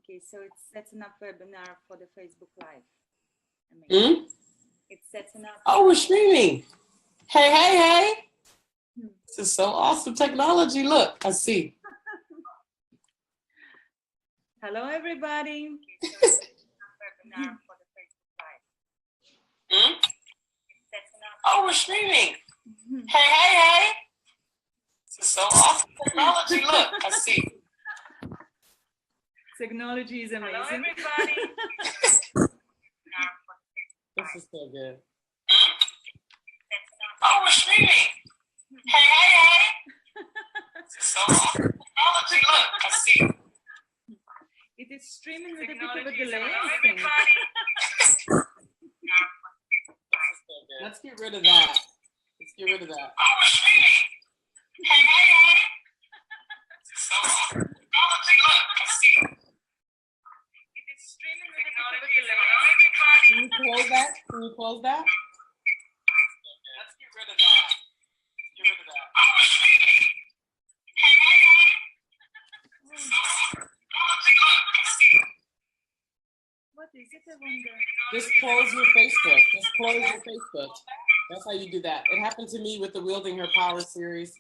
Okay, so it's setting up webinar for the Facebook Live. Hmm? It's setting up. Oh, we're streaming. Hey, hey, hey. This is so awesome technology. Look, I see. Hello, everybody. Hmm? Oh, we're streaming. Hey, hey, hey. This is so awesome technology. Look, I see. Technology is amazing. Hello, everybody. This is so good. Oh, we're streaming. Hey, hey, hey. This is so awesome technology. Look, I see. It is streaming with a bit of a delay. Let's get rid of that. Let's get rid of that. Oh, we're streaming. Hey, hey, hey. This is so awesome technology. Look, I see. It is streaming with a bit of a delay. Can you close that? Can you close that? Let's get rid of that. Get rid of that. Oh, we're streaming. Hey, hey, hey. This is so awesome technology. Look, I see. What is it, I wonder? Just close your Facebook. Just close your Facebook. That's how you do that. It happened to me with the Wielding Her Power series.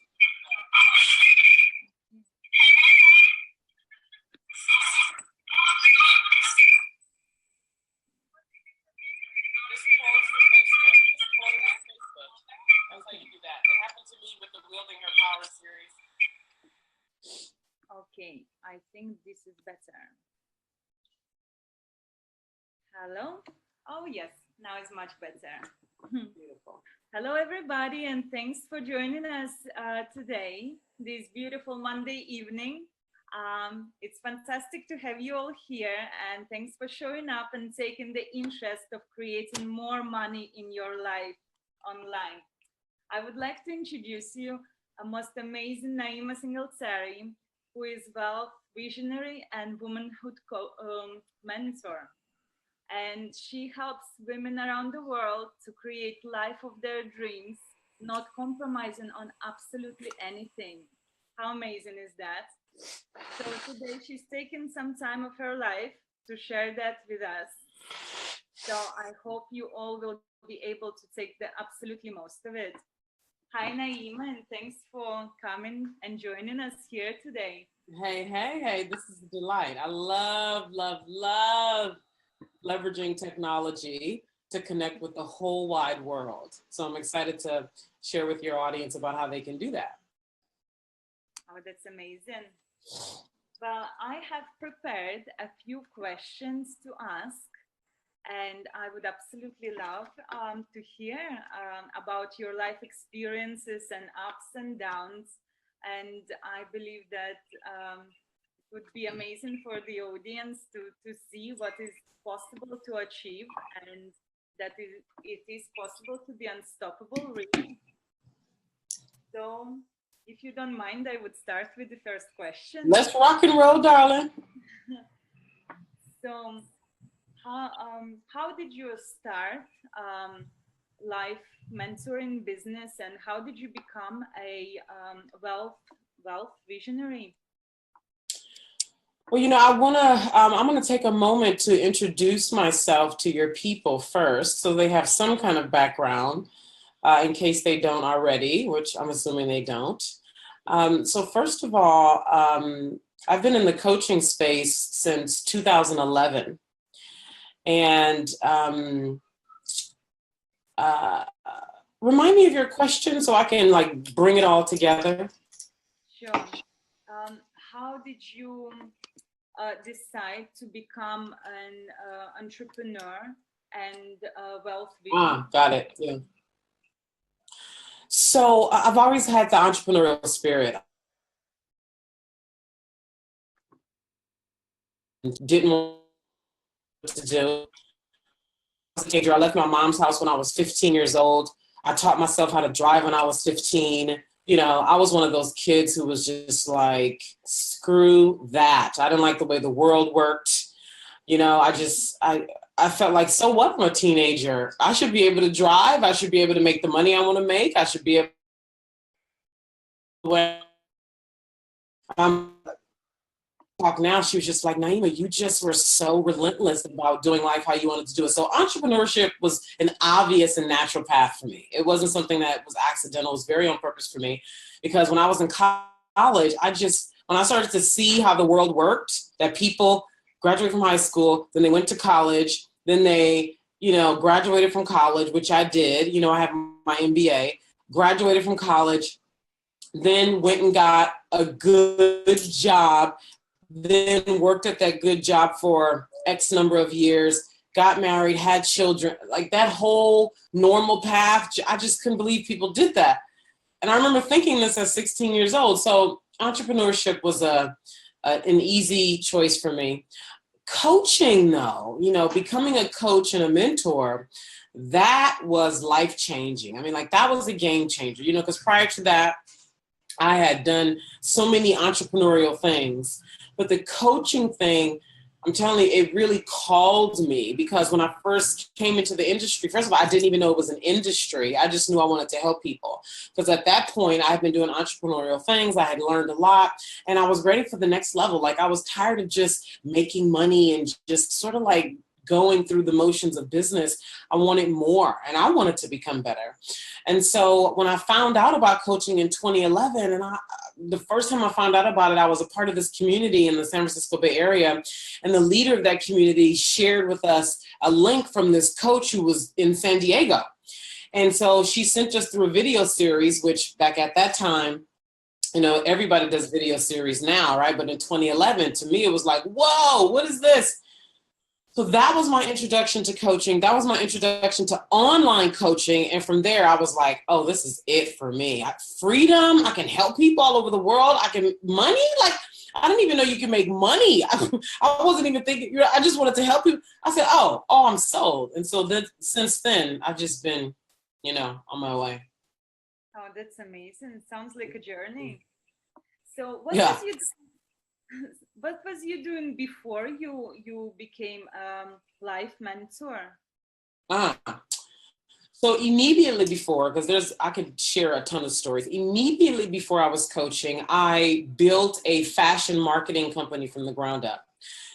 Just close your Facebook. Just close your Facebook. That's how you do that. It happened to me with the Wielding Her Power series. Okay, I think this is better. Hello? Oh, yes, now it's much better. Beautiful. Hello, everybody, and thanks for joining us today, this beautiful Monday evening. It's fantastic to have you all here, and thanks for showing up and taking the interest of creating more money in your life online. I would like to introduce you a most amazing Naima Singletary, who is wealth visionary and womanhood mentor. And she helps women around the world to create life of their dreams, not compromising on absolutely anything. How amazing is that? So today she's taken some time of her life to share that with us. So I hope you all will be able to take the absolutely most of it. Hi, Naima, and thanks for coming and joining us here today. Hey, hey, hey, this is a delight. I love, love, love leveraging technology to connect with the whole wide world. So I'm excited to share with your audience about how they can do that. Oh, that's amazing. Well, I have prepared a few questions to ask, and I would absolutely love to hear about your life experiences and ups and downs. And I believe that it would be amazing for the audience to see what is possible to achieve, and that it is possible to be unstoppable, really. So if you don't mind, I would start with the first question. Let's rock and roll, darling. So how did you start life mentoring business, and how did you become a wealth visionary? Well, I'm gonna take a moment to introduce myself to your people first, so they have some kind of background in case they don't already, which I'm assuming they don't. So first of all, I've been in the coaching space since 2011. And remind me of your question so I can like bring it all together. Sure. How did you decide to become an entrepreneur and wealth visionary? Got it. Yeah. So I've always had the entrepreneurial spirit. Didn't know what to do. I left my mom's house when I was 15 years old. I taught myself how to drive when I was 15. You know, I was one of those kids who was just like, screw that. I didn't like the way the world worked. You know, I felt like, so what? I'm a teenager. I should be able to drive. I should be able to make the money I want to make. I should be able to talk now, she was just like, Naima, you just were so relentless about doing life how you wanted to do it. So entrepreneurship was an obvious and natural path for me. It wasn't something that was accidental. It was very on purpose for me, because when I was in college, when I started to see how the world worked, that people graduated from high school, then they went to college, then they, graduated from college, which I did. I have my MBA, graduated from college, then went and got a good job, then worked at that good job for X number of years, got married, had children, like that whole normal path. I just couldn't believe people did that. And I remember thinking this at 16 years old. So entrepreneurship was an easy choice for me. Coaching, though, becoming a coach and a mentor, that was life-changing. I mean, like, that was a game changer, because prior to that, I had done so many entrepreneurial things. But the coaching thing, I'm telling you, it really called me, because when I first came into the industry, first of all, I didn't even know it was an industry. I just knew I wanted to help people, because at that point I had been doing entrepreneurial things. I had learned a lot, and I was ready for the next level. Like, I was tired of just making money and just sort of like going through the motions of business. I wanted more, and I wanted to become better. And so when I found out about coaching in 2011, and the first time I found out about it, I was a part of this community in the San Francisco Bay Area, and the leader of that community shared with us a link from this coach who was in San Diego. And so she sent us through a video series, which back at that time, everybody does video series now, right? But in 2011, to me, it was like, whoa, what is this? So that was my introduction to coaching. That was my introduction to online coaching. And from there, I was like, oh, this is it for me. Freedom. I can help people all over the world. Money. Like, I didn't even know you can make money. I wasn't even thinking, I just wanted to help people. I said, oh, I'm sold. And so since then, I've just been, on my way. Oh, that's amazing. Sounds like a journey. So what was you doing before you became life mentor? So immediately before, because I could share a ton of stories. Immediately before I was coaching, I built a fashion marketing company from the ground up.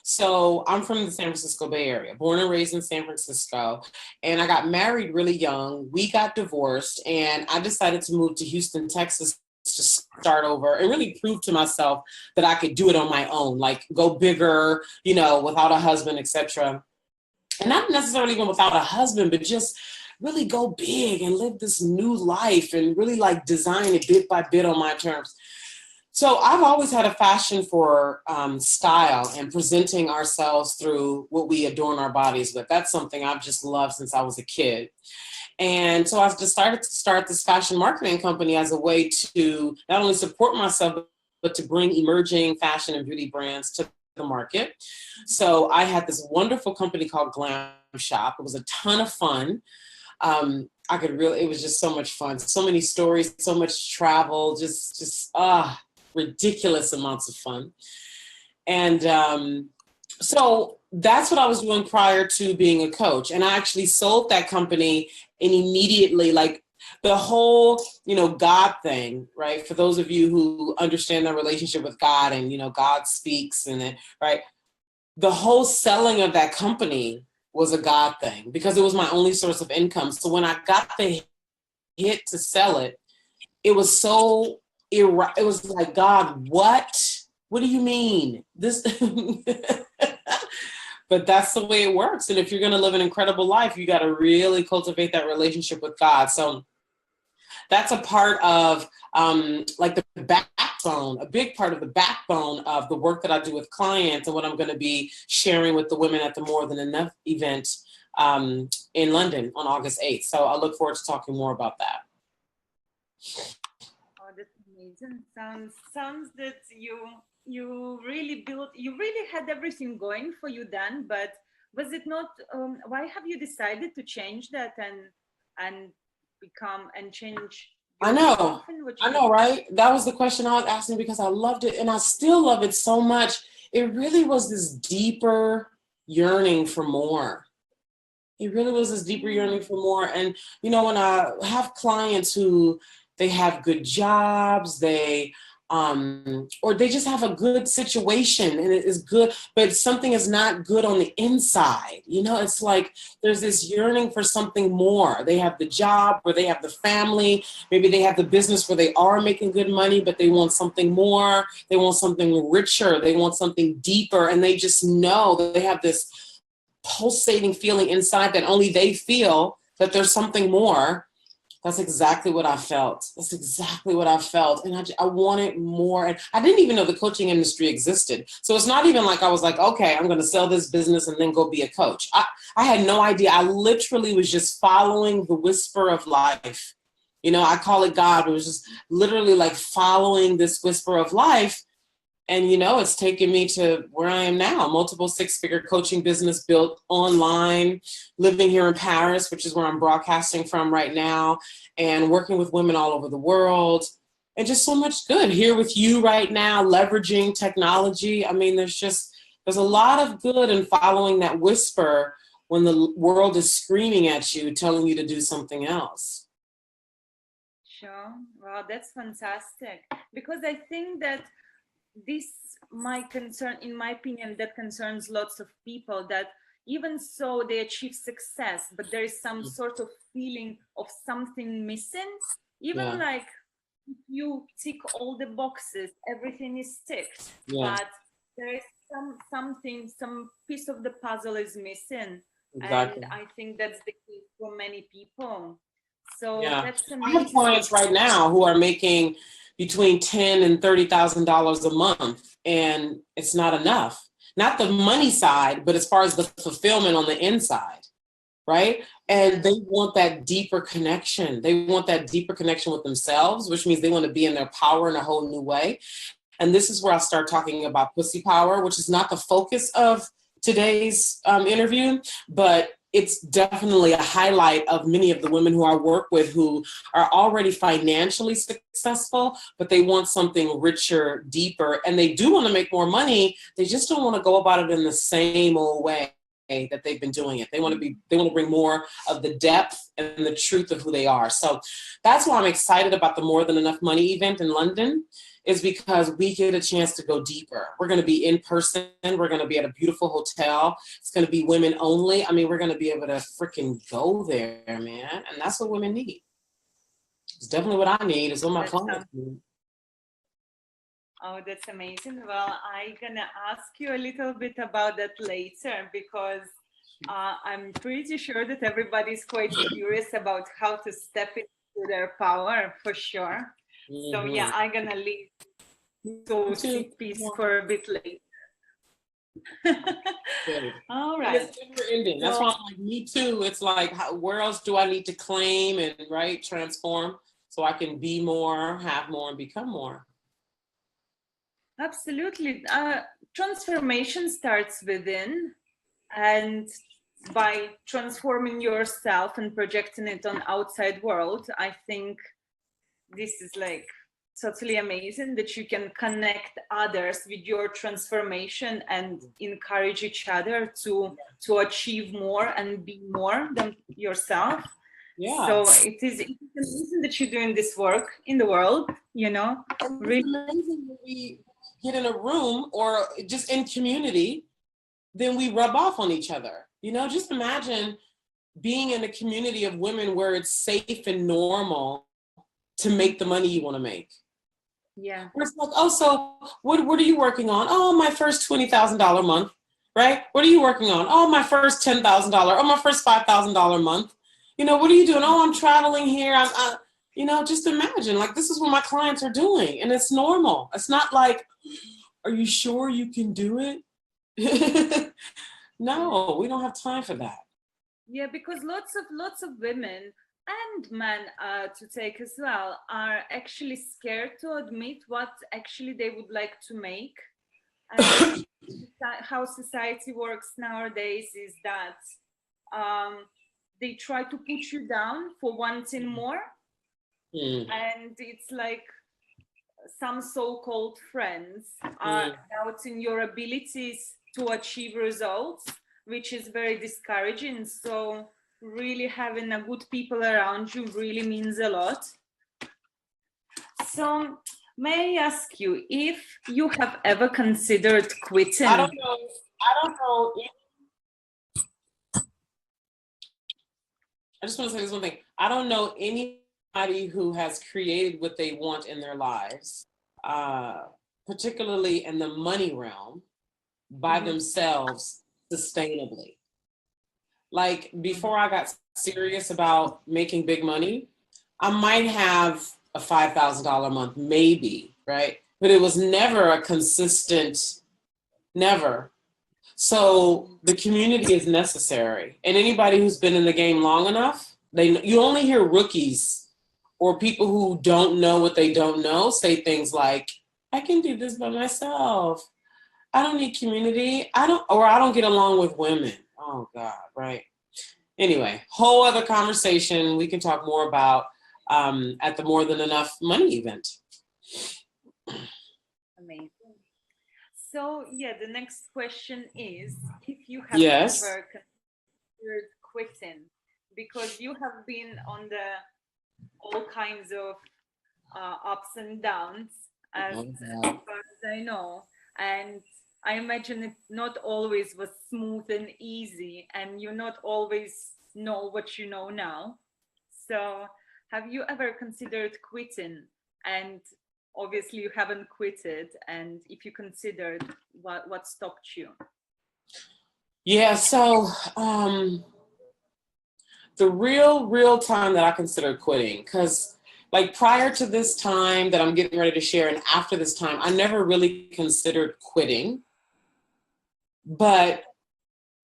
So I'm from the San Francisco Bay Area, born and raised in San Francisco, and I got married really young. We got divorced, and I decided to move to Houston, Texas, to start over and really prove to myself that I could do it on my own, like go bigger, without a husband, etc. And not necessarily even without a husband, but just really go big and live this new life and really like design it bit by bit on my terms. So I've always had a passion for style and presenting ourselves through what we adorn our bodies with. That's something I've just loved since I was a kid. And so I've decided to start this fashion marketing company as a way to not only support myself, but to bring emerging fashion and beauty brands to the market. So I had this wonderful company called Glam Shop. It was a ton of fun. It was just so much fun. So many stories, so much travel, just ridiculous amounts of fun. And so that's what I was doing prior to being a coach. And I actually sold that company, and immediately, like, the whole, God thing, right? For those of you who understand their relationship with God and, God speaks and it, right? The whole selling of that company was a God thing, because it was my only source of income. So when I got the hit to sell it, it was so, it was like, God, what? What do you mean? This, but that's the way it works. And if you're going to live an incredible life, you got to really cultivate that relationship with God. So that's a part of like the backbone, a big part of the backbone of the work that I do with clients and what I'm going to be sharing with the women at the More Than Enough event in London on August 8th. So I look forward to talking more about that. Oh, that's amazing. Sounds that you really had everything going for you then, but was it not, why have you decided to change that and become and change? I know, right? That was the question I was asking, because I loved it and I still love it so much. It really was this deeper yearning for more. It really was this deeper yearning for more. And, when I have clients who, they have good jobs, they or they just have a good situation and it is good, but something is not good on the inside. You know, it's like there's this yearning for something more. They have the job or they have the family. Maybe they have the business where they are making good money, but they want something more. They want something richer. They want something deeper. And they just know that they have this pulsating feeling inside that only they feel that there's something more. That's exactly what I felt. That's exactly what I felt. And I wanted more. And I didn't even know the coaching industry existed. So it's not even like I was like, okay, I'm going to sell this business and then go be a coach. I had no idea. I literally was just following the whisper of life. You know, I call it God. It was just literally like following this whisper of life. And, you know, it's taken me to where I am now, multiple six-figure coaching business built online, living here in Paris, which is where I'm broadcasting from right now, and working with women all over the world, and just so much good here with you right now, leveraging technology. I mean, there's a lot of good in following that whisper when the world is screaming at you, telling you to do something else. Sure. Wow, that's fantastic. Because I think that this might concern, in my opinion, that concerns lots of people, that even so they achieve success, but there is some sort of feeling of something missing. Even like if you tick all the boxes, everything is ticked, but there is some piece of the puzzle is missing. Exactly. And I think that's the case for many people. So that's amazing. I have clients right now who are making between $10,000 and $30,000 a month, and it's not enough. Not the money side, but as far as the fulfillment on the inside, right? And they want that deeper connection. They want that deeper connection with themselves, which means they want to be in their power in a whole new way. And this is where I start talking about pussy power, which is not the focus of today's interview, but it's definitely a highlight of many of the women who I work with who are already financially successful, but they want something richer, deeper, and they do want to make more money. They just don't want to go about it in the same old way that they've been doing it. They want to bring more of the depth and the truth of who they are. So that's why I'm excited about the More Than Enough Money event in London, is because we get a chance to go deeper. We're going to be in person. We're going to be at a beautiful hotel. It's going to be women only. I mean, we're going to be able to freaking go there, man. And that's what women need. It's definitely what I need. It's what my clients need. Oh, that's amazing. Well, I'm going to ask you a little bit about that later, because I'm pretty sure that everybody's quite curious about how to step into their power, for sure. Mm-hmm. So yeah, I'm going to leave those piece for a bit later. All right. It's never ending. That's why I'm like, me too. It's like, where else do I need to claim and transform so I can be more, have more, and become more? Absolutely. Transformation starts within, and by transforming yourself and projecting it on outside world, I think this is like totally amazing that you can connect others with your transformation and encourage each other to achieve more and be more than yourself. So it is amazing that you're doing this work in the world, you know. And really amazing that we get in a room or just in community, then we rub off on each other. You know, just imagine being in a community of women where it's safe and normal to make the money you want to make. Yeah. It's like, oh, so what are you working on? Oh, my first $20,000 month, right? What are you working on? Oh, my first $10,000. Oh, my first $5,000 month. You know, what are you doing? Oh, I'm traveling here. You know, just imagine, like, this is what my clients are doing, and it's normal. It's not like, are you sure you can do it? No, we don't have time for that. Yeah, because lots of women and men, to take as well, are actually scared to admit what actually they would like to make. And how society works nowadays is that they try to put you down for wanting more. And it's like some so-called friends are doubting your abilities to achieve results, which is very discouraging. So really having a good people around you really means a lot. So May I ask you if you have ever considered quitting? I don't know. I just want to say this one thing. I don't know anybody who has created what they want in their lives, particularly in the money realm, by themselves sustainably. Like before I got serious about making big money, I might have a $5,000 a month, maybe, right? But it was never a consistent, never. So the community is necessary. And anybody who's been in the game long enough, you only hear rookies or people who don't know what they don't know say things like, I can do this by myself. I don't need community. I don't get along with women. Oh God, right. Anyway, whole other conversation we can talk more about at the More Than Enough Money event. Amazing. So yeah, the next question is if you have Yes. ever considered quitting, because you have been on the all kinds of ups and downs, as far as I know, and I imagine it not always was smooth and easy, and you not always know what you know now. So have you ever considered quitting? And obviously you haven't quitted, and if you considered, what stopped you? Yeah, so the real time that I considered quitting, because like prior to this time that I'm getting ready to share and after this time, I never really considered quitting. But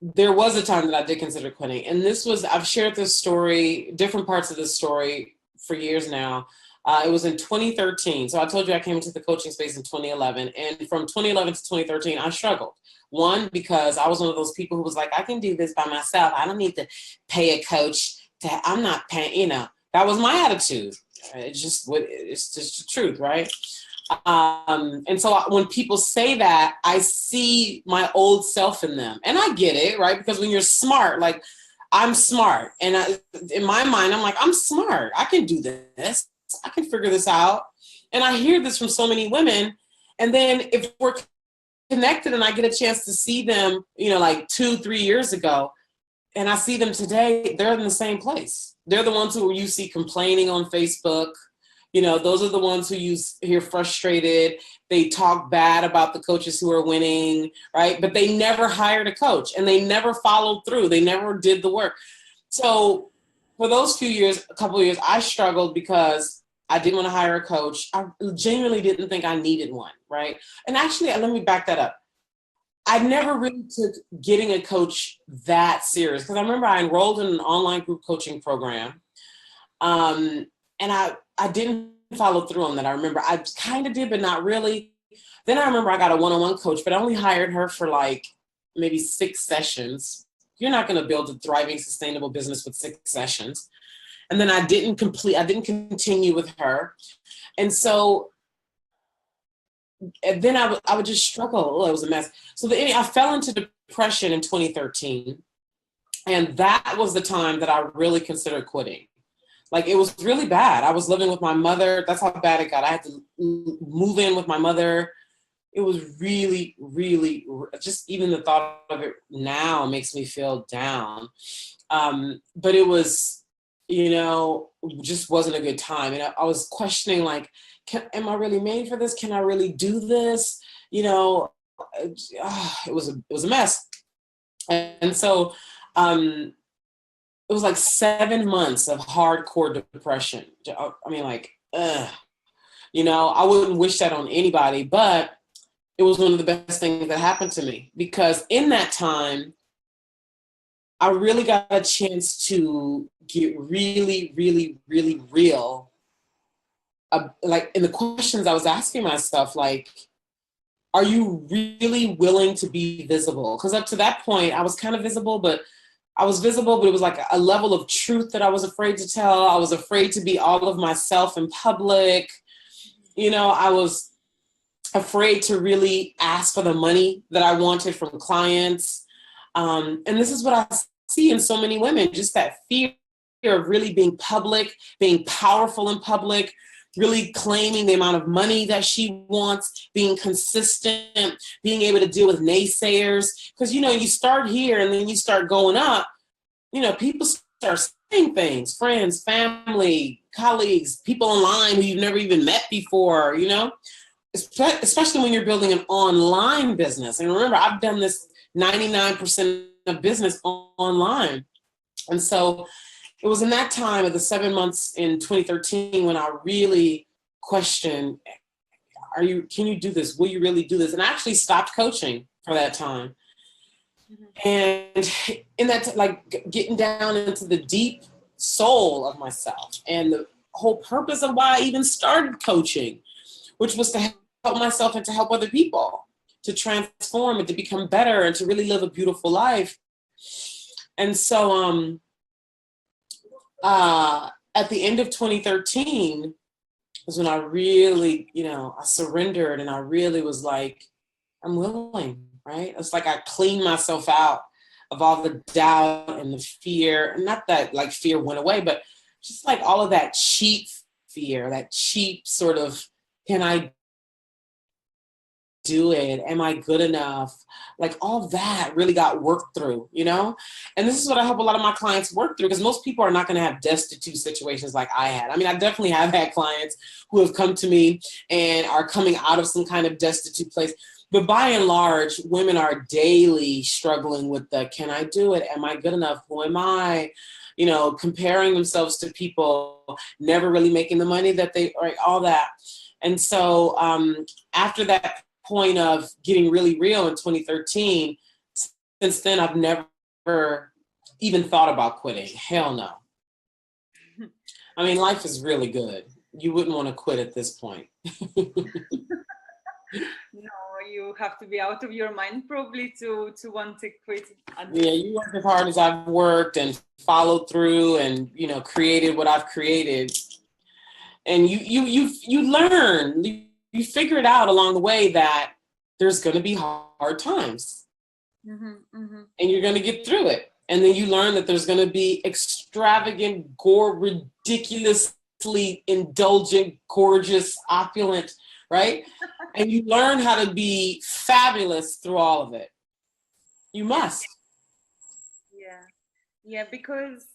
there was a time that I did consider quitting. And I've shared this story, different parts of this story for years now. It was in 2013. So I told you I came into the coaching space in 2011. And from 2011 to 2013, I struggled. One, because I was one of those people who was like, I can do this by myself. I don't need to pay a coach. I'm not paying, that was my attitude. It's just the truth, right? And so when people say that, I see my old self in them. And I get it, right? Because when you're smart, like I'm smart. And in my mind, I'm like, I'm smart. I can do this. I can figure this out. And I hear this from so many women. And then if we're connected and I get a chance to see them, like 2-3 years ago, and I see them today, they're in the same place. They're the ones who you see complaining on Facebook. Those are the ones who you hear frustrated. They talk bad about the coaches who are winning, right? But they never hired a coach and they never followed through. They never did the work. So for those a couple of years, I struggled because I didn't want to hire a coach. I genuinely didn't think I needed one, right? And actually, let me back that up. I never really took getting a coach that serious because I remember I enrolled in an online group coaching program. And I didn't follow through on that. I remember I kind of did, but not really. Then I remember I got a one-on-one coach, but I only hired her for like maybe 6 sessions. You're not going to build a thriving, sustainable business with 6 sessions. And then I didn't continue with her. And so, and then I would just struggle. Oh, it was a mess. So I fell into depression in 2013. And that was the time that I really considered quitting. Like it was really bad. I was living with my mother. That's how bad it got. I had to move in with my mother. It was really, really, just even the thought of it now makes me feel down. But it was, just wasn't a good time. And I was questioning like, am I really made for this? Can I really do this? It was a mess. And so, it was like 7 months of hardcore depression. I mean, like, I wouldn't wish that on anybody, but it was one of the best things that happened to me because in that time, I really got a chance to get really, really, really real. Like in the questions I was asking myself, like, are you really willing to be visible? Because up to that point, I was kind of visible, but it was like a level of truth that I was afraid to tell. I was afraid to be all of myself in public. I was afraid to really ask for the money that I wanted from clients. And this is what I see in so many women, just that fear of really being public, being powerful in public, really claiming the amount of money that she wants, being consistent, being able to deal with naysayers. Because, you know, you start here and then you start going up, you know, people start saying things, friends, family, colleagues, people online who you've never even met before, you know, especially when you're building an online business. And remember, I've done this 99% of business online. And so it was in that time of the 7 months in 2013 when I really questioned, can you do this? Will you really do this? And I actually stopped coaching for that time. And in that, like, getting down into the deep soul of myself and the whole purpose of why I even started coaching, which was to help myself and to help other people, to transform and to become better and to really live a beautiful life. And so at the end of 2013 was when I really, you know, I surrendered and I really was like, I'm willing, right? It's like I cleaned myself out of all the doubt and the fear. And not that like fear went away, but just like all of that cheap fear, that cheap sort of, can I do it? Am I good enough? Like all that really got worked through, you know? And this is what I help a lot of my clients work through, because most people are not going to have destitute situations like I had. I mean, I definitely have had clients who have come to me and are coming out of some kind of destitute place. But by and large, women are daily struggling with the, can I do it? Am I good enough? Who am I? You know, comparing themselves to people, never really making the money that they, right, all that. And so after that point of getting really real in 2013, since then, I've never even thought about quitting. Hell no. I mean, life is really good. You wouldn't want to quit at this point. No, you have to be out of your mind probably to want to quit. Yeah, you work as hard as I've worked and followed through and, you know, created what I've created. And you learn, you figure it out along the way that there's going to be hard times. And you're going to get through it. And then you learn that there's going to be extravagant, ridiculously indulgent, gorgeous, opulent, right? And you learn how to be fabulous through all of it. You must. Yeah, because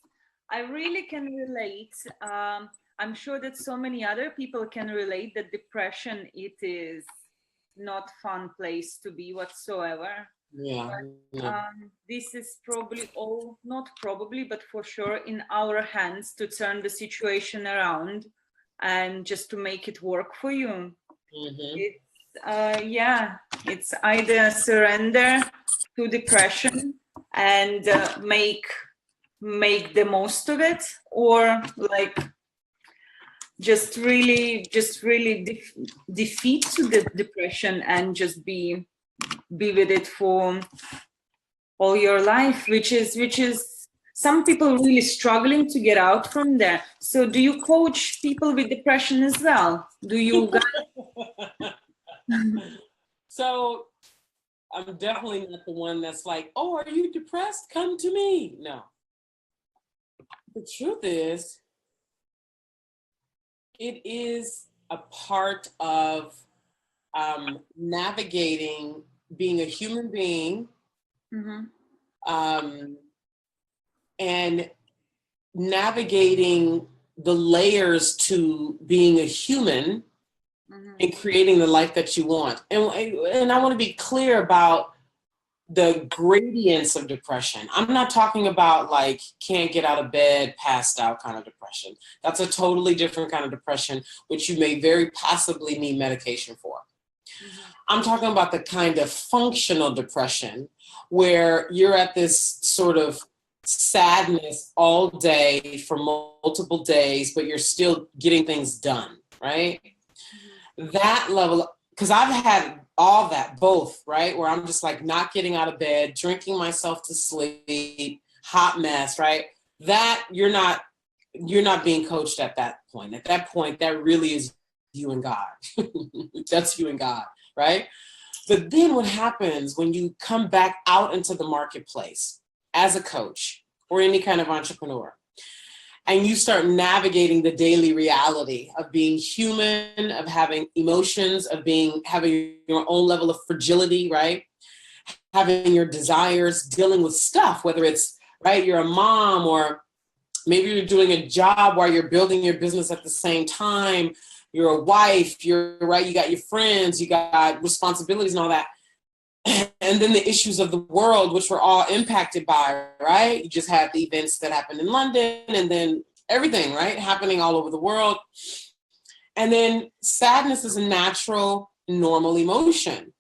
I really can relate. I'm sure that so many other people can relate that depression, it is not fun place to be whatsoever. Yeah. But, this is probably all, not probably, but for sure in our hands to turn the situation around and just to make it work for you. It's either surrender to depression and make the most of it, or like just really defeat the depression and just be with it for all your life, which is some people really struggling to get out from there. So do you coach people with depression as well? Do you So I'm definitely not the one that's like, oh, are you depressed? Come to me. No. The truth is, it is a part of navigating being a human being, and navigating the layers to being a human and creating the life that you want. And I want to be clear about the gradients of depression. I'm not talking about like can't get out of bed, passed out kind of depression. That's a totally different kind of depression, which you may very possibly need medication for. I'm talking about the kind of functional depression where you're at this sort of sadness all day for multiple days, but you're still getting things done, right? That level, because I've had all that, both, right? Where I'm just like not getting out of bed, drinking myself to sleep, hot mess, right? That you're not being coached at that point. At that point, that really is you and God. That's you and God, right? But then what happens when you come back out into the marketplace as a coach or any kind of entrepreneur, and you start navigating the daily reality of being human, of having emotions, of having your own level of fragility, right? Having your desires, dealing with stuff, whether it's, right, you're a mom, or maybe you're doing a job while you're building your business at the same time. You're a wife, you're right, you got your friends, you got responsibilities and all that. And then the issues of the world, which we're all impacted by, right? You just had the events that happened in London, and then everything, right, happening all over the world. And then sadness is a natural, normal emotion.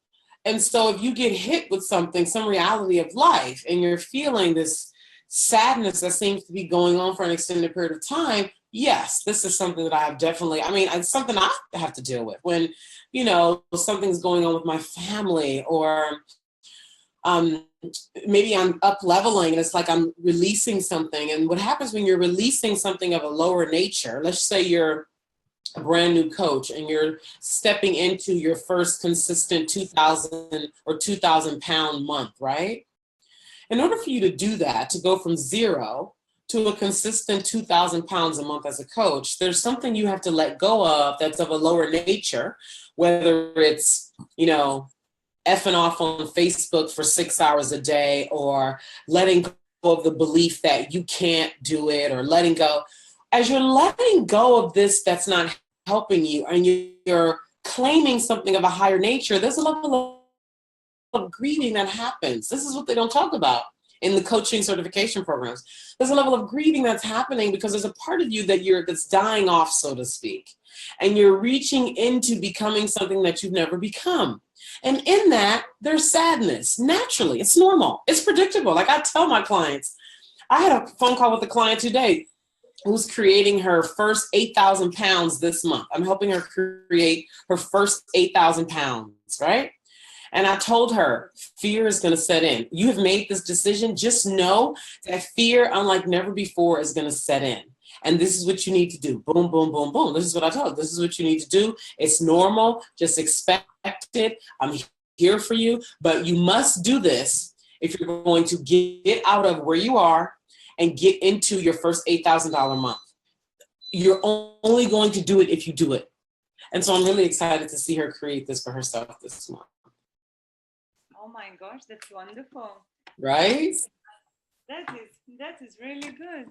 And so if you get hit with something, some reality of life, and you're feeling this sadness that seems to be going on for an extended period of time, yes, this is something that I have definitely, it's something I have to deal with when, something's going on with my family, or maybe I'm up leveling and it's like I'm releasing something. And what happens when you're releasing something of a lower nature, let's say you're a brand new coach and you're stepping into your first consistent 2,000 or 2,000 pound month, right? In order for you to do that, to go from zero to a consistent 2,000 pounds a month as a coach, there's something you have to let go of that's of a lower nature, whether it's, effing off on Facebook for 6 hours a day, or letting go of the belief that you can't do it, or letting go. As you're letting go of this that's not helping you, and you're claiming something of a higher nature, there's a level of grieving that happens. This is what they don't talk about in the coaching certification programs. There's a level of grieving that's happening because there's a part of you that's dying off, so to speak. And you're reaching into becoming something that you've never become. And in that, there's sadness. Naturally, it's normal. It's predictable. Like I tell my clients, I had a phone call with a client today who's creating her first 8,000 pounds this month. I'm helping her create her first 8,000 pounds, right? And I told her, fear is going to set in. You have made this decision. Just know that fear, unlike never before, is going to set in. And this is what you need to do. Boom, boom, boom, boom. This is what I told her. This is what you need to do. It's normal. Just expect it. I'm here for you. But you must do this if you're going to get out of where you are and get into your first $8,000 month. You're only going to do it if you do it. And so I'm really excited to see her create this for herself this month. Oh my gosh, that's wonderful. Right? That is really good.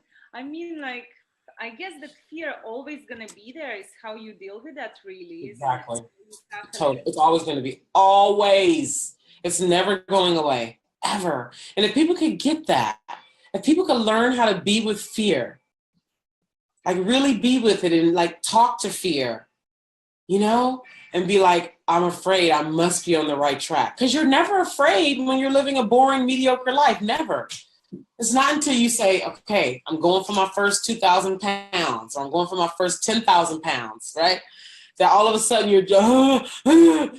I guess the fear always gonna be there. Is how you deal with that, really. Exactly. Totally. It's always going to be. Always. It's never going away. Ever. And if people could get that, if people could learn how to be with fear, like really be with it and like talk to fear, and be like, I'm afraid, I must be on the right track. Because you're never afraid when you're living a boring, mediocre life. Never. It's not until you say, okay, I'm going for my first 2,000 pounds, or I'm going for my first 10,000 pounds, right? That all of a sudden you're just, you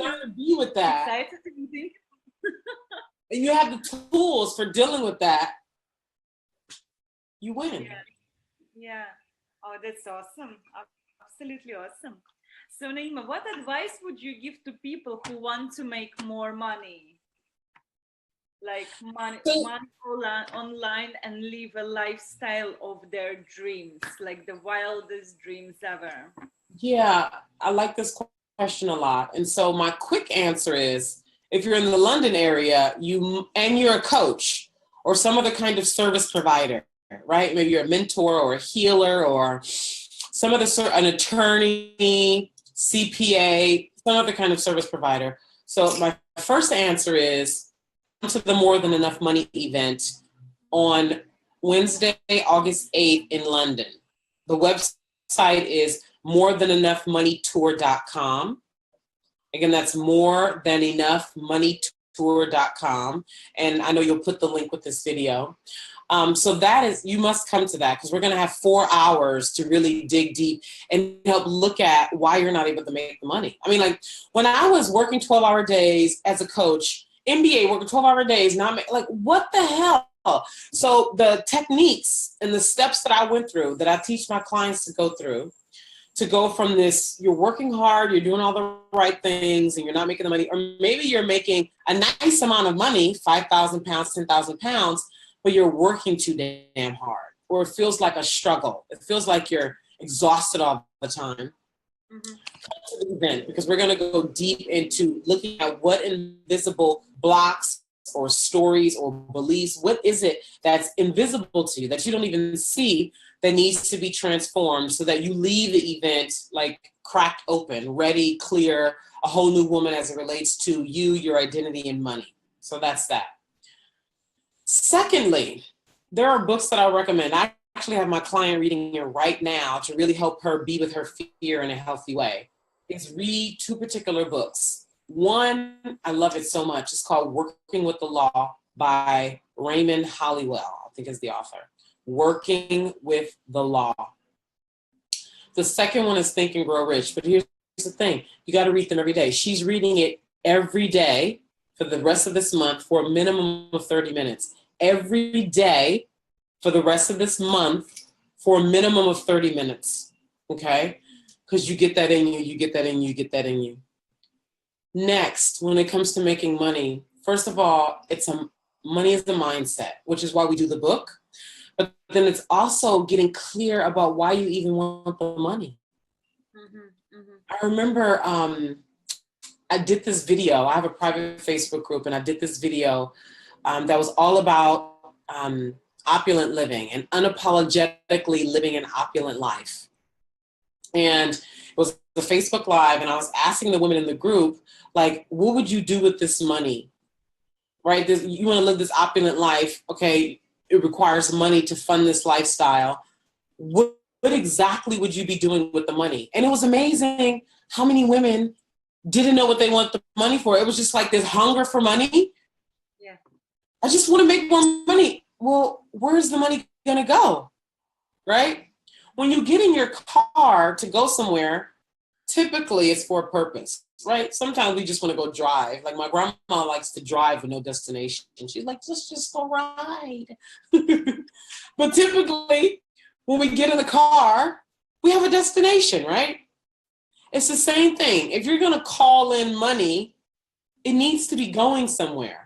learn to be with that. And you have the tools for dealing with that. You win. Yeah. Oh, that's awesome. Absolutely awesome. So Naima, what advice would you give to people who want to make more money? Like money online and live a lifestyle of their dreams, like the wildest dreams ever. Yeah, I like this question a lot. And so my quick answer is, if you're in the London area, you're a coach or some other kind of service provider, right? Maybe you're a mentor or a healer or some other an attorney, CPA, some other kind of service provider. So my first answer is, come to the More Than Enough Money event on Wednesday, August 8th in London. The website is morethanenoughmoneytour.com. Again, that's morethanenoughmoneytour.com. And I know you'll put the link with this video. So that is, you must come to that because we're going to have 4 hours to really dig deep and help look at why you're not able to make the money. I mean, like when I was working 12-hour days as a coach, MBA working 12-hour days, what the hell? So the techniques and the steps that I went through that I teach my clients to go through to go from this, you're working hard, you're doing all the right things, and you're not making the money, or maybe you're making a nice amount of money, 5,000 pounds, 10,000 pounds, but you're working too damn hard, or it feels like a struggle. It feels like you're exhausted all the time. Because we're going to go deep into looking at what invisible blocks or stories or beliefs, what is it that's invisible to you that you don't even see that needs to be transformed so that you leave the event like cracked open, ready, clear, a whole new woman as it relates to you, your identity, and money. So that's that. Secondly, there are books that I recommend. I actually have my client reading it right now to really help her be with her fear in a healthy way. Is read two particular books. One, I love it so much. It's called Working with the Law by Raymond Halliwell, I think is the author. Working with the Law. The second one is Think and Grow Rich. But here's the thing. You got to read them every day. She's reading it every day for the rest of this month for a minimum of 30 minutes. Every day for the rest of this month for a minimum of 30 minutes. Okay? Because you get that in you, you get that in you, you get that in you. Next, when it comes to making money, first of all, money is the mindset, which is why we do the book. But then it's also getting clear about why you even want the money. I remember I did this video. I have a private Facebook group, and I did this video that was all about opulent living and unapologetically living an opulent life. And it was the Facebook Live, and I was asking the women in the group, like, what would you do with this money? Right? You want to live this opulent life. Okay, it requires money to fund this lifestyle. What exactly would you be doing with the money? And it was amazing how many women didn't know what they want the money for. It was just like this hunger for money. Yeah. I just want to make more money. Well, where's the money going to go? Right? When you get in your car to go somewhere, typically it's for a purpose, right? Sometimes we just want to go drive. Like my grandma likes to drive with no destination. She's like, just go ride. But typically when we get in the car, we have a destination, right? It's the same thing. If you're going to call in money, it needs to be going somewhere.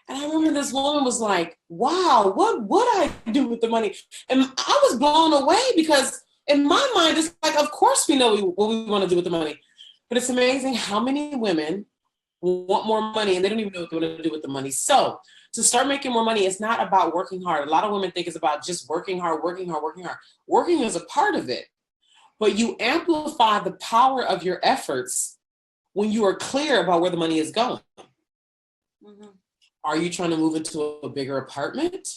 And I remember this woman was like, wow, what would I do with the money? And I was blown away because in my mind, it's like, of course we know what we want to do with the money. But it's amazing how many women want more money and they don't even know what they want to do with the money. So to start making more money, it's not about working hard. A lot of women think it's about just working hard, working hard, working hard. Working is a part of it. But you amplify the power of your efforts when you are clear about where the money is going. Mm-hmm. Are you trying to move into a bigger apartment?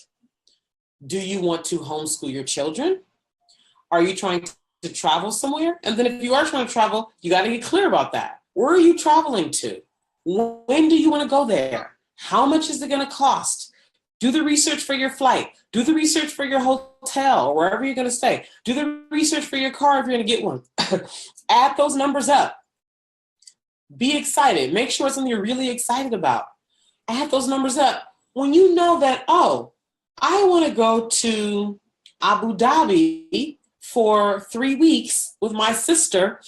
Do you want to homeschool your children? Are you trying to travel somewhere? And then if you are trying to travel, you got to get clear about that. Where are you traveling to? When do you want to go there? How much is it going to cost? Do the research for your flight. Do the research for your hotel or wherever you're going to stay. Do the research for your car if you're going to get one. Add those numbers up. Be excited. Make sure it's something you're really excited about. Add those numbers up. When you know that, oh, I want to go to Abu Dhabi for 3 weeks with my sister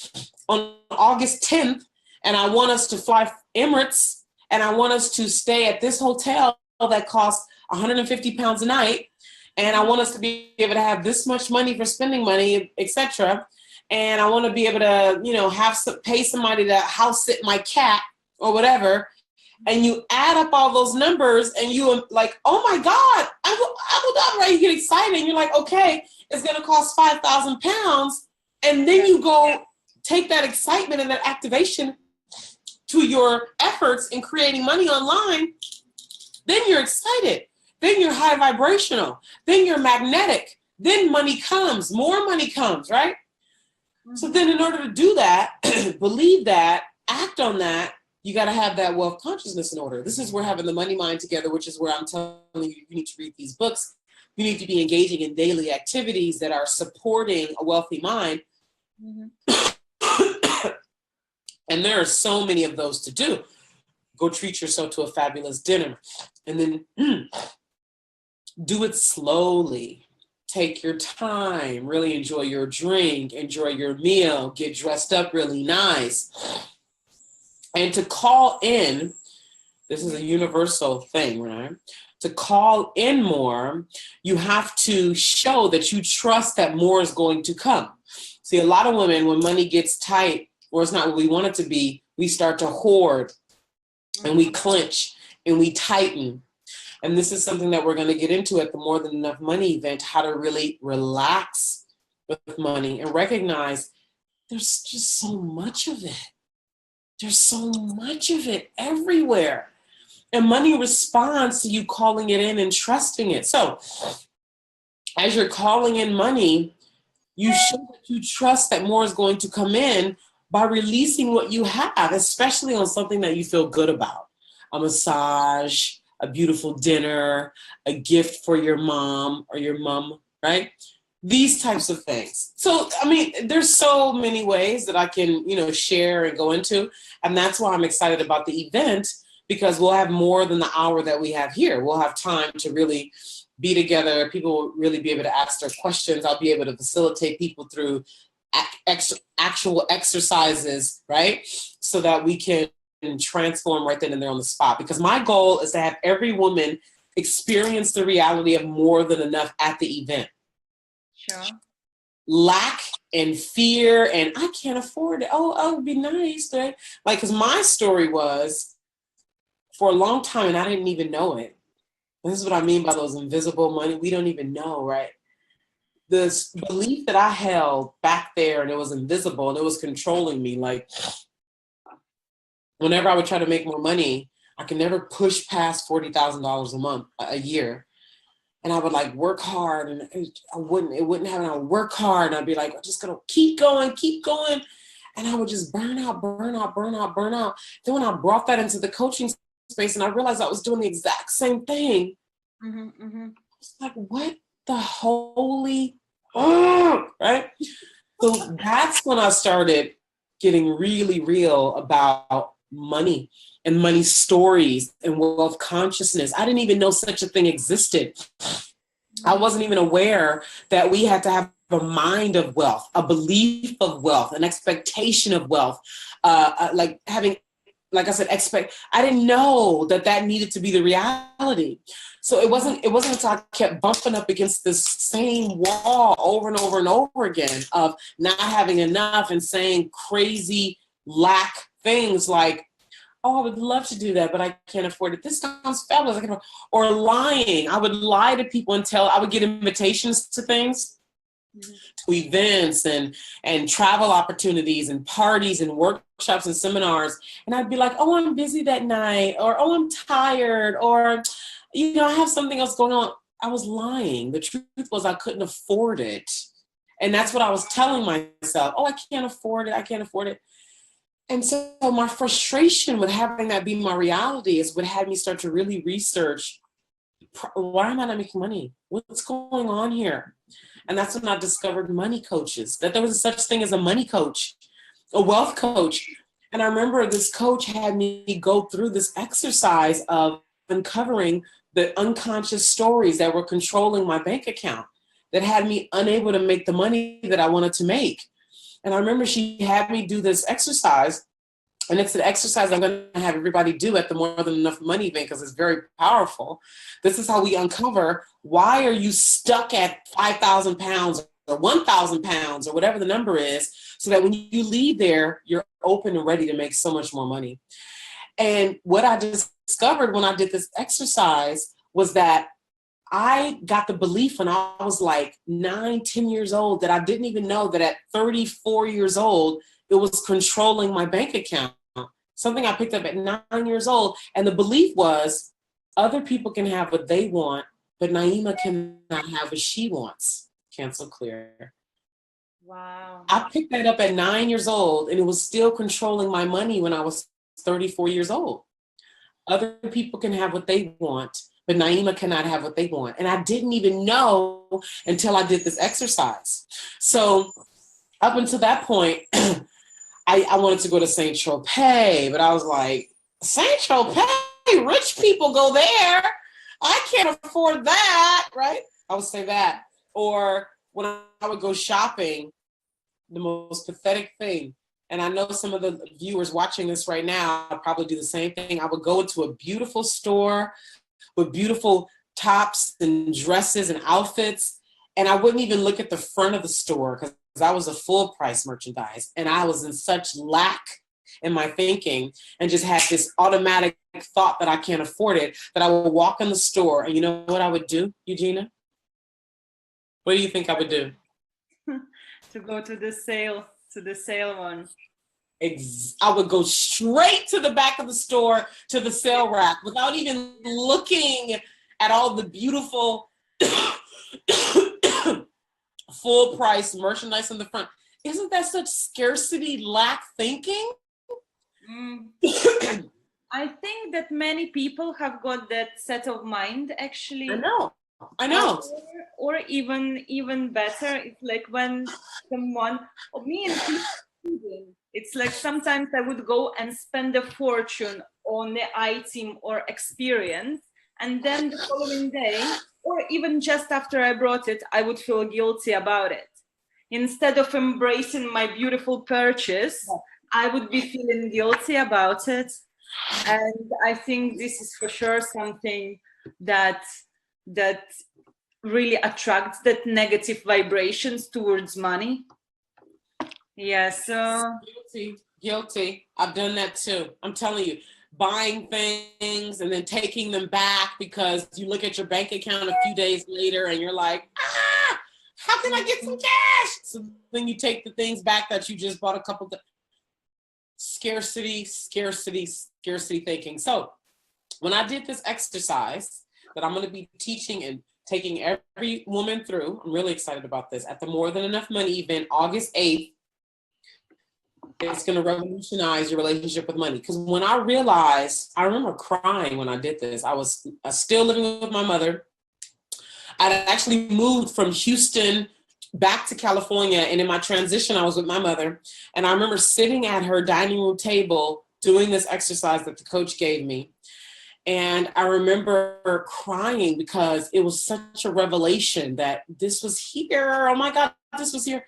on August 10th, and I want us to fly Emirates, and I want us to stay at this hotel that costs 150 pounds a night, and I want us to be able to have this much money for spending money, etc. And I want to be able to, pay somebody to house sit my cat or whatever. And you add up all those numbers and you like, oh my God, Abu Dhabi, right? You get excited and you're like, okay, it's going to cost 5,000 pounds. And then you go take that excitement and that activation to your efforts in creating money online. Then you're excited. Then you're high vibrational. Then you're magnetic. Then money comes, more money comes, right? Mm-hmm. So then in order to do that, believe that, act on that, you got to have that wealth consciousness in order. This is where having the money mind together, which is where I'm telling you, you need to read these books. You need to be engaging in daily activities that are supporting a wealthy mind. Mm-hmm. And there are so many of those to do. Go treat yourself to a fabulous dinner. And then do it slowly. take your time, really enjoy your drink, enjoy your meal, get dressed up really nice. And to call in, this is a universal thing, right? To call in more, you have to show that you trust that more is going to come. See, a lot of women, when money gets tight, or it's not what we want it to be, we start to hoard and we clench and we tighten. And this is something that we're going to get into at the More Than Enough Money event, how to really relax with money and recognize there's just so much of it. There's so much of it everywhere. And money responds to you calling it in and trusting it. So as you're calling in money, you show that you trust that more is going to come in by releasing what you have, especially on something that you feel good about. A massage, a beautiful dinner, a gift for your mom or your mom, right? These types of things. So, I mean, there's so many ways that I can, share and go into. And that's why I'm excited about the event, because we'll have more than the hour that we have here. We'll have time to really be together. People will really be able to ask their questions. I'll be able to facilitate people through actual exercises, right? So that we can transform right then and there on the spot. Because my goal is to have every woman experience the reality of more than enough at the event. Sure. Lack and fear and I can't afford it. Oh, it would be nice, right? Like, because my story was for a long time, and I didn't even know it. This is what I mean by those invisible money. We don't even know, right? This belief that I held back there, and it was invisible, and it was controlling me. Like, whenever I would try to make more money, I could never push past $40,000 a month, a year. And I would like work hard, and it wouldn't happen. I would work hard, and I'd be like, I'm just gonna keep going. And I would just burn out. Then when I brought that into the coaching space and I realized I was doing the exact same thing, it's like, what the holy, right? So that's when I started getting really real about money and money stories and wealth consciousness. I didn't even know such a thing existed. I wasn't even aware that we had to have a mind of wealth, a belief of wealth, an expectation of wealth, like having, like I said, I didn't know that needed to be the reality. So it wasn't until I kept bumping up against this same wall over and over and over again of not having enough and saying crazy lack things like, oh, I would love to do that, but I can't afford it. This sounds fabulous. Or lying. I would lie to people and I would get invitations to things, to events and travel opportunities and parties and workshops and seminars. And I'd be like, oh, I'm busy that night, or, oh, I'm tired, or, I have something else going on. I was lying. The truth was I couldn't afford it. And that's what I was telling myself. Oh, I can't afford it. And so my frustration with having that be my reality is what had me start to really research, why am I not making money? What's going on here? And that's when I discovered money coaches, that there was such thing as a money coach, a wealth coach. And I remember this coach had me go through this exercise of uncovering the unconscious stories that were controlling my bank account, that had me unable to make the money that I wanted to make. And I remember she had me do this exercise, and it's an exercise I'm going to have everybody do at the More Than Enough Money event because it's very powerful. This is how we uncover, why are you stuck at 5,000 pounds or 1,000 pounds or whatever the number is, so that when you leave there, you're open and ready to make so much more money. And what I discovered when I did this exercise was that I got the belief when I was like 9, 10 years old that I didn't even know that at 34 years old, it was controlling my bank account. Something I picked up at 9 years old. And the belief was other people can have what they want, but Naima cannot have what she wants. Cancel clear. Wow. I picked that up at 9 years old, and it was still controlling my money when I was 34 years old. Other people can have what they want, but Naima cannot have what they want. And I didn't even know until I did this exercise. So up until that point, I wanted to go to Saint Tropez, but I was like, Saint Tropez, rich people go there. I can't afford that, right? I would say that. Or when I would go shopping, the most pathetic thing, and I know some of the viewers watching this right now probably do the same thing. I would go into a beautiful store with beautiful tops and dresses and outfits, and I wouldn't even look at the front of the store because I was a full price merchandise, and I was in such lack in my thinking and just had this automatic thought that I can't afford it, that I would walk in the store, and you know what I would do, Eugenia? What do you think I would do? To go to the sale one. I would go straight to the back of the store, to the sale rack, without even looking at all the beautiful full price merchandise in the front. Isn't that such scarcity lack thinking? I think that many people have got that set of mind, actually. I know. Or even better, it's like when someone, or me and people, it's like sometimes I would go and spend a fortune on the item or experience, and then the following day, or even just after I brought it, I would feel guilty about it. Instead of embracing my beautiful purchase, I would be feeling guilty about it. And I think this is for sure something that really attracts that negative vibrations towards money. Yeah, so guilty. I've done that too. I'm telling you, buying things and then taking them back because you look at your bank account a few days later and you're like, how can I get some cash? So then you take the things back that you just bought a couple of scarcity thinking. So when I did this exercise that I'm going to be teaching and taking every woman through, I'm really excited about this, at the More Than Enough Money event, August 8th, it's going to revolutionize your relationship with money. Because when I realized, I remember crying when I did this. I was still living with my mother. I actually moved from Houston back to California, and in my transition, I was with my mother. And I remember sitting at her dining room table doing this exercise that the coach gave me. And I remember crying because it was such a revelation that this was here. Oh my God, this was here.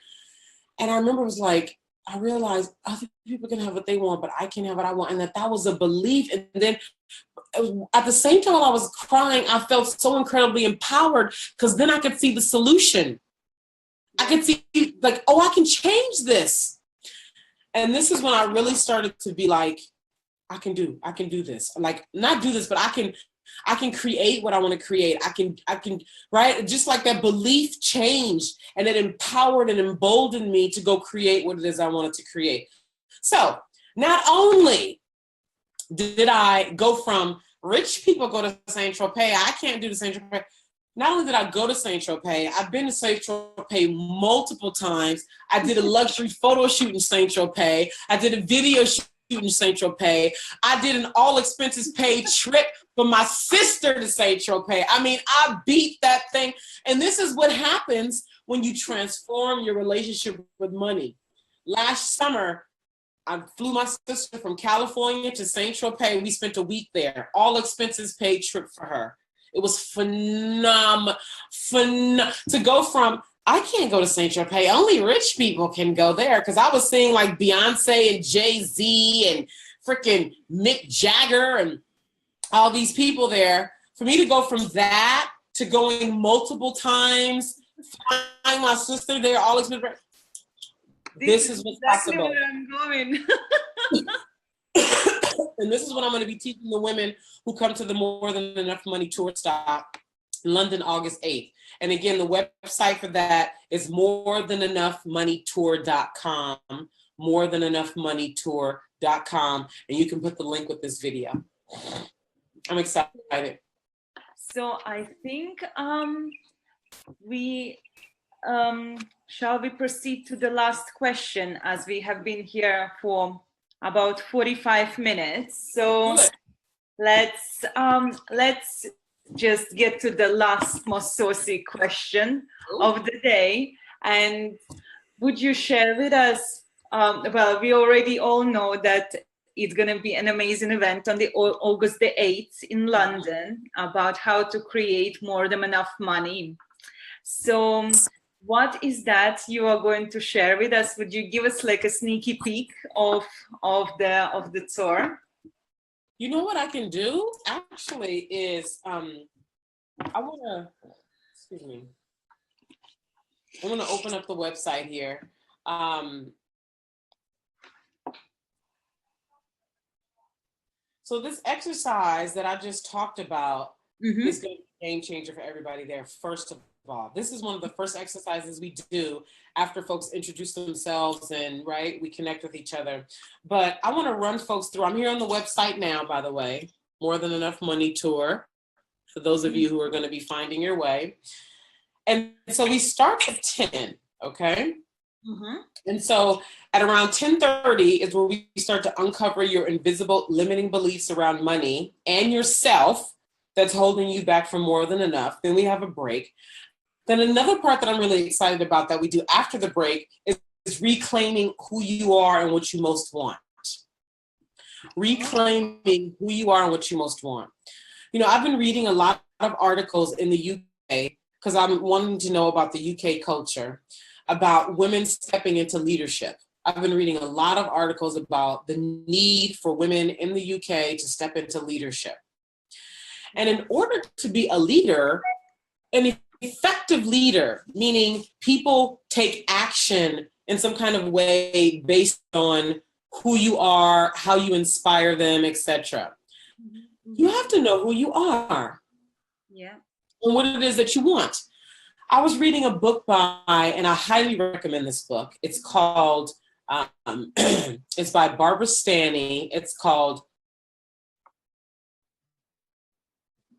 And I remember it was like, I realized other people can have what they want, but I can have what I want. And that was a belief. And then at the same time I was crying, I felt so incredibly empowered because then I could see the solution. I could see like, oh, I can change this. And this is when I really started to be like, I can do this. Like, not do this, but I can create what I want to create. I can, right? Just like that belief changed, and it empowered and emboldened me to go create what it is I wanted to create. So not only did I go from rich people go to Saint Tropez, I can't do the Saint Tropez. Not only did I go to Saint Tropez, I've been to Saint Tropez multiple times. I did a luxury photo shoot in Saint Tropez. I did a video shoot in Saint Tropez. I did an all expenses paid trip for my sister to Saint Tropez. I mean, I beat that thing. And this is what happens when you transform your relationship with money. Last summer, I flew my sister from California to Saint Tropez. We spent a week there, all expenses paid trip for her. It was phenomenal. To go from, I can't go to Saint Tropez, only rich people can go there, because I was seeing like Beyonce and Jay-Z and freaking Mick Jagger and all these people there. For me to go from that to going multiple times, flying my sister there, all expenses. This is what's exactly possible. Where I'm going. And this is what I'm going to be teaching the women who come to the More Than Enough Money tour stop in London, August 8th. And again, the website for that is morethanenoughmoneytour.com, morethanenoughmoneytour.com. And you can put the link with this video. I'm excited. So I think shall we proceed to the last question, as we have been here for about 45 minutes. So let's just get to the last most saucy question of the day. And would you share with us, well, we already all know that it's going to be an amazing event on the August the 8th in London about how to create more than enough money. So what is that you are going to share with us? Would you give us like a sneaky peek of the tour? You know what I can do actually is I want to, excuse me, I'm going to open up the website here. So this exercise that I just talked about is going to be a game changer for everybody there. First of all, this is one of the first exercises we do after folks introduce themselves and we connect with each other. But I want to run folks through. I'm here on the website now, by the way, More Than Enough Money Tour, for those of you who are going to be finding your way. And so we start at 10, okay? And so at around 10:30 is where we start to uncover your invisible limiting beliefs around money and yourself that's holding you back from more than enough. Then we have a break. Then another part that I'm really excited about that we do after the break is reclaiming who you are and what you most want. Reclaiming who you are and what you most want. You know, I've been reading a lot of articles in the UK because I'm wanting to know about the UK culture, about women stepping into leadership. I've been reading a lot of articles about the need for women in the UK to step into leadership. And in order to be a leader, an effective leader, meaning people take action in some kind of way based on who you are, how you inspire them, etc. You have to know who you are. Yeah. And what it is that you want. I was reading a book and I highly recommend this book. It's called, it's by Barbara Stanny. It's called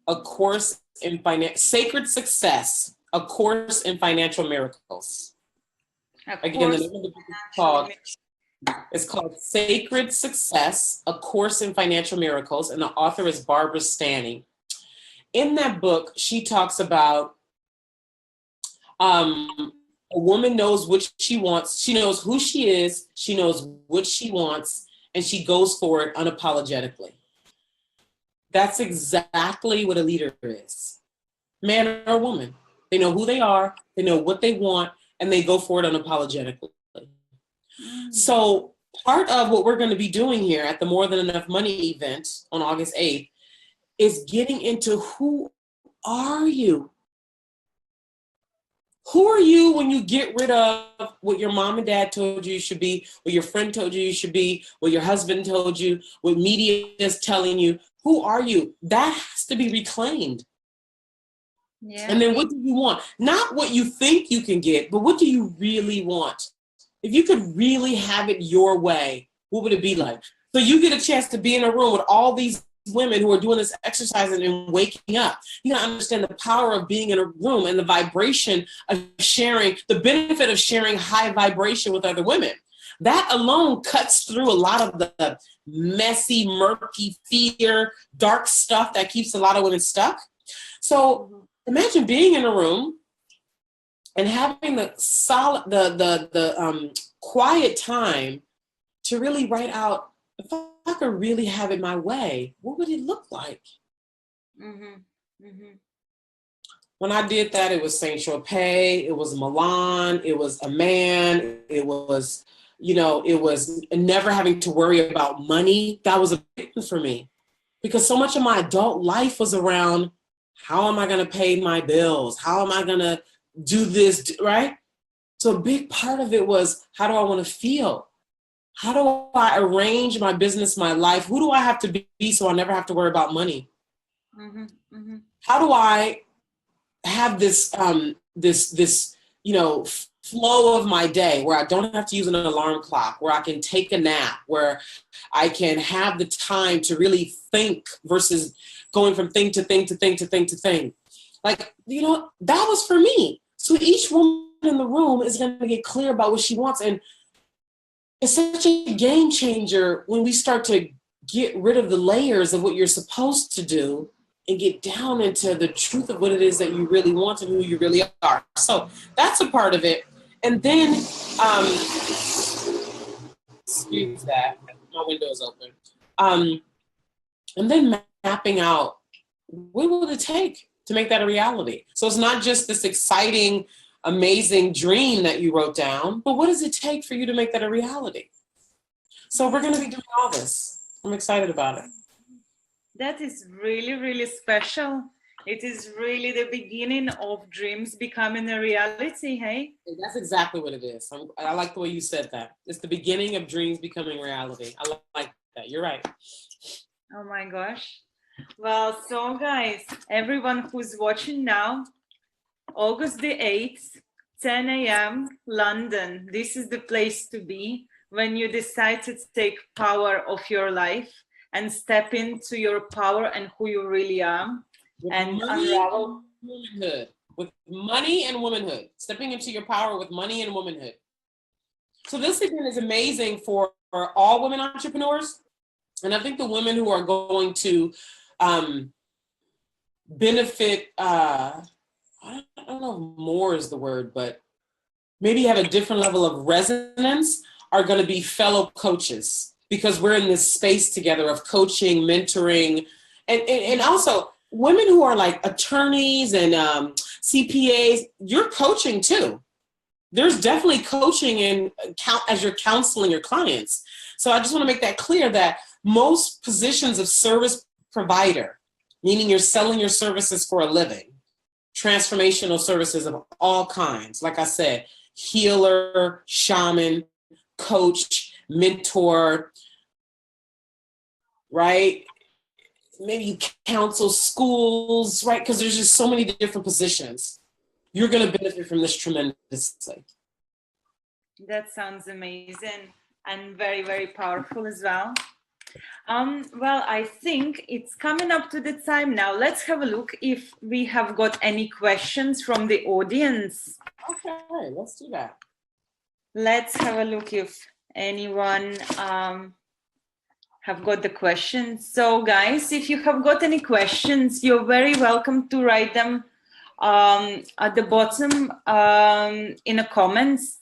A Course in Sacred Success, A Course in Financial Miracles. Again, the name of the book is called Sacred Success, A Course in Financial Miracles, and the author is Barbara Stanny. In that book, she talks about a woman knows what she wants. She knows who she is. She knows what she wants, and she goes for it unapologetically. That's exactly what a leader is. Man or woman. They know who they are, they know what they want, and they go for it unapologetically. So part of what we're going to be doing here at the More Than Enough Money event on August 8th is getting into who are you? Who are you when you get rid of what your mom and dad told you should be, what your friend told you you should be, what your husband told you, what media is telling you? Who are you? That has to be reclaimed. Yeah. And then what do you want? Not what you think you can get, but what do you really want? If you could really have it your way, what would it be like? So you get a chance to be in a room with all these women who are doing this exercise and waking up. You gotta understand the power of being in a room and the vibration of sharing, the benefit of sharing high vibration with other women. That alone cuts through a lot of the messy, murky, fear, dark stuff that keeps a lot of women stuck. So imagine being in a room and having the solid, the quiet time to really write out, if I could really have it my way, what would it look like? When I did that, it was Saint Tropez, it was Milan, it was a man, it was, it was never having to worry about money. That was a big thing for me because so much of my adult life was around, how am I going to pay my bills? How am I going to do this, right? So a big part of it was, how do I want to feel? How do I arrange my business, my life? Who do I have to be so I never have to worry about money? How do I have this, flow of my day where I don't have to use an alarm clock, where I can take a nap, where I can have the time to really think versus going from thing to thing to thing to thing to thing. Like, that was for me. So each woman in the room is going to get clear about what she wants. And it's such a game changer when we start to get rid of the layers of what you're supposed to do and get down into the truth of what it is that you really want and who you really are. So that's a part of it. And then, excuse that, my window's open. And then mapping out, what will it take? to make that a reality. So it's not just this exciting, amazing dream that you wrote down, but what does it take for you to make that a reality? So we're going to be doing all this. I'm excited about it. That is really, really special. It is really the beginning of dreams becoming a reality, hey? That's exactly what it is. I like the way you said that. It's the beginning of dreams becoming reality. I like that. You're right. Oh my gosh. Well, so guys, everyone who's watching now, August the 8th, 10 a.m., London. This is the place to be when you decide to take power of your life and step into your power and who you really are. With and money unravel. and womanhood. With money and womanhood. Stepping into your power with money and womanhood. So this event is amazing for all women entrepreneurs. And I think the women who are going to benefit, I don't know if more is the word, but maybe have a different level of resonance are going to be fellow coaches, because we're in this space together of coaching, mentoring, and also women who are like attorneys and CPAs, you're coaching too. There's definitely coaching in as you're counseling your clients. So I just want to make that clear that most positions of service provider, meaning you're selling your services for a living, transformational services of all kinds, like I said, healer, shaman, coach, mentor, right? Maybe you counsel schools, right? Because there's just so many different positions. You're going to benefit from this tremendously. That sounds amazing and very, very powerful as well. Well, I think it's coming up to the time now. Let's have a look if we have got any questions from the audience. Okay, let's do that. Let's have a look if anyone have got the questions. So guys, if you have got any questions, you're very welcome to write them at the bottom in the comments.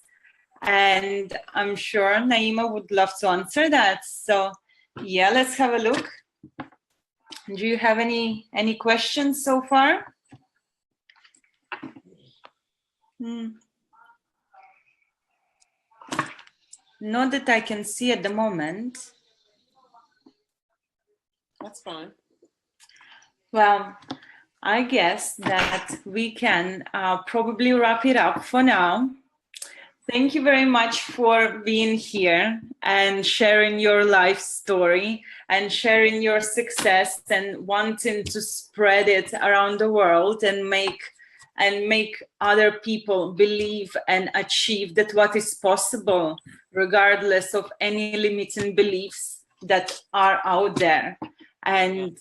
And I'm sure Naima would love to answer that. So yeah, let's have a look. Do you have any questions so far? Not that I can see at the moment. That's fine. Well, I guess that we can probably wrap it up for now. Thank you very much for being here and sharing your life story and sharing your success and wanting to spread it around the world and make other people believe and achieve that what is possible, regardless of any limiting beliefs that are out there. And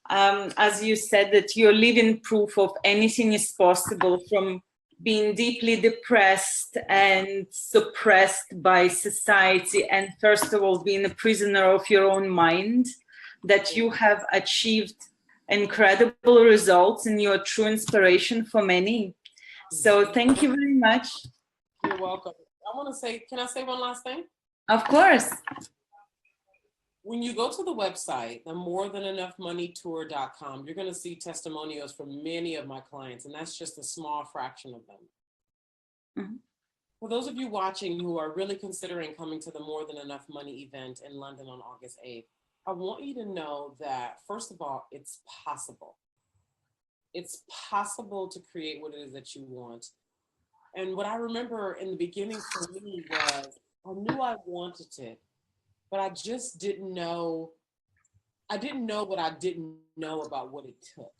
as you said, that you're living proof of anything is possible, from being deeply depressed and suppressed by society, and first of all being a prisoner of your own mind, that you have achieved incredible results and you're true inspiration for many. So thank you very much. You're welcome. I want to say, can I say one last thing? Of course. When you go to the website, the morethanenoughmoneytour.com, you're going to see testimonials from many of my clients, and that's just a small fraction of them. Mm-hmm. For those of you watching who are really considering coming to the More Than Enough Money event in London on August 8th, I want you to know that, first of all, it's possible. It's possible to create what it is that you want. And what I remember in the beginning for me was, I knew I wanted it, but I just didn't know. I didn't know what I didn't know about what it took.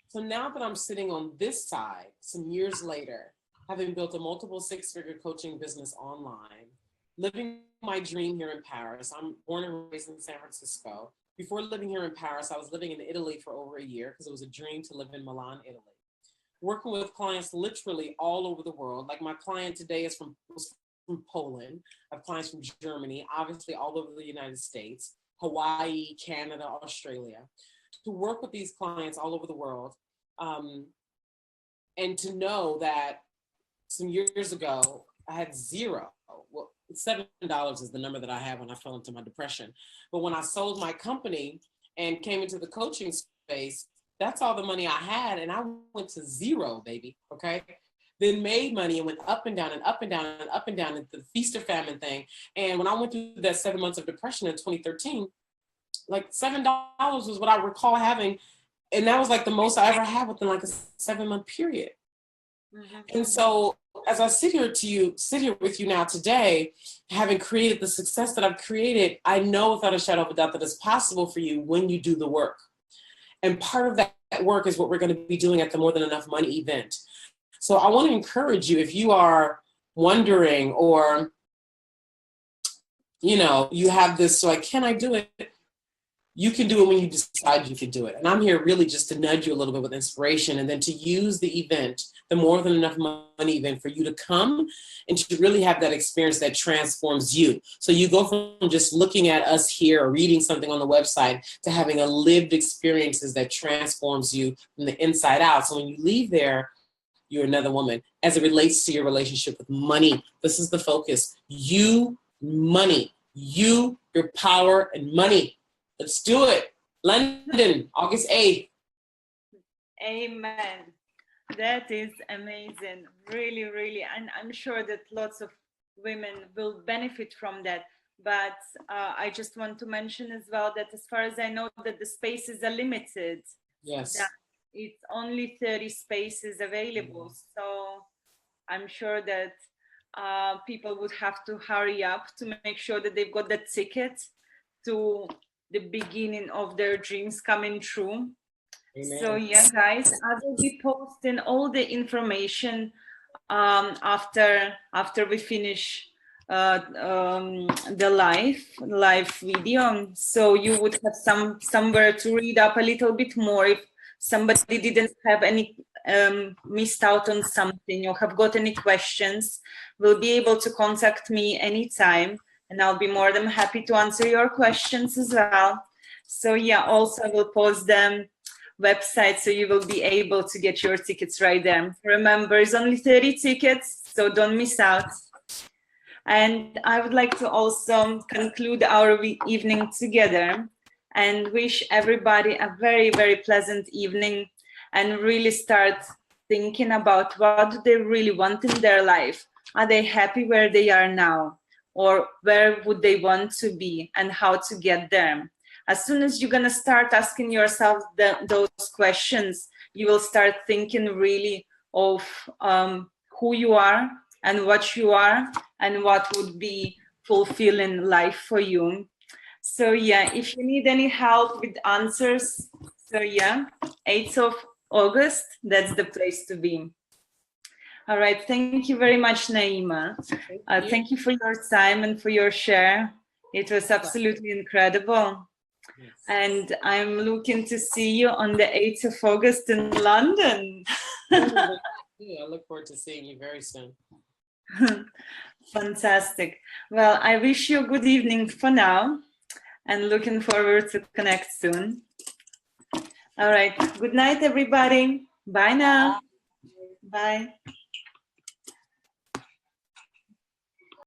So now that I'm sitting on this side, some years later, having built a multiple six-figure coaching business online, living my dream here in Paris. I'm born and raised in San Francisco. Before living here in Paris, I was living in Italy for over a year because it was a dream to live in Milan, Italy. Working with clients literally all over the world. Like my client today was from Poland. I have clients from Germany, obviously all over the United States, Hawaii, Canada, Australia. To work with these clients all over the world, and to know that some years ago, I had zero. Well, $7 is the number that I had when I fell into my depression. But when I sold my company and came into the coaching space, That's all the money I had. And I went to zero, baby. Okay. Then made money and went up and down and up and down and up and down into the feast or famine thing. And when I went through that 7 months of depression in 2013, like $7 was what I recall having. And that was like the most I ever had within like a 7-month period. Mm-hmm. And so as I sit here with you now today, having created the success that I've created, I know without a shadow of a doubt that it's possible for you when you do the work. And part of that work is what we're going to be doing at the More Than Enough Money event. So I want to encourage you, if you are wondering or, you have this, so like, can I do it? You can do it when you decide you can do it. And I'm here really just to nudge you a little bit with inspiration and then to use the event, the More Than Enough Money event, for you to come and to really have that experience that transforms you. So you go from just looking at us here or reading something on the website to having a lived experiences that transforms you from the inside out. So when you leave there, you're another woman. As it relates to your relationship with money, this is the focus. You, money. You, your power, and money. Let's do it. London, August 8th. Amen. That is amazing. Really, really. And I'm sure that lots of women will benefit from that. But I just want to mention as well that as far as I know, that the spaces are limited. Yes. It's only 30 spaces available. So I'm sure that people would have to hurry up to make sure that they've got the ticket to the beginning of their dreams coming true. Amen. So yeah, guys, I will be posting all the information after we finish the live video. So you would have somewhere to read up a little bit more if somebody didn't have any missed out on something or have got any questions. Will be able to contact me anytime, and I'll be more than happy to answer your questions as well. So yeah, also I will post them website so you will be able to get your tickets right there. Remember, it's only 30 tickets, so don't miss out. And I would like to also conclude our evening together and wish everybody a very, very pleasant evening, and really start thinking about what do they really want in their life. Are they happy where they are now? Or where would they want to be and how to get there? As soon as you're going to start asking yourself those questions, you will start thinking really of who you are and what you are and what would be fulfilling life for you. So yeah, if you need any help with answers, so yeah, 8th of August, that's the place to be. All right, thank you very much, Naima. Thank you for your time and for your share. It was absolutely incredible. Yes. And I'm looking to see you on the 8th of August in London. I look forward to seeing you very soon. Fantastic. Well, I wish you a good evening for now and looking forward to connect soon. All right. Good night, everybody. Bye now. Bye.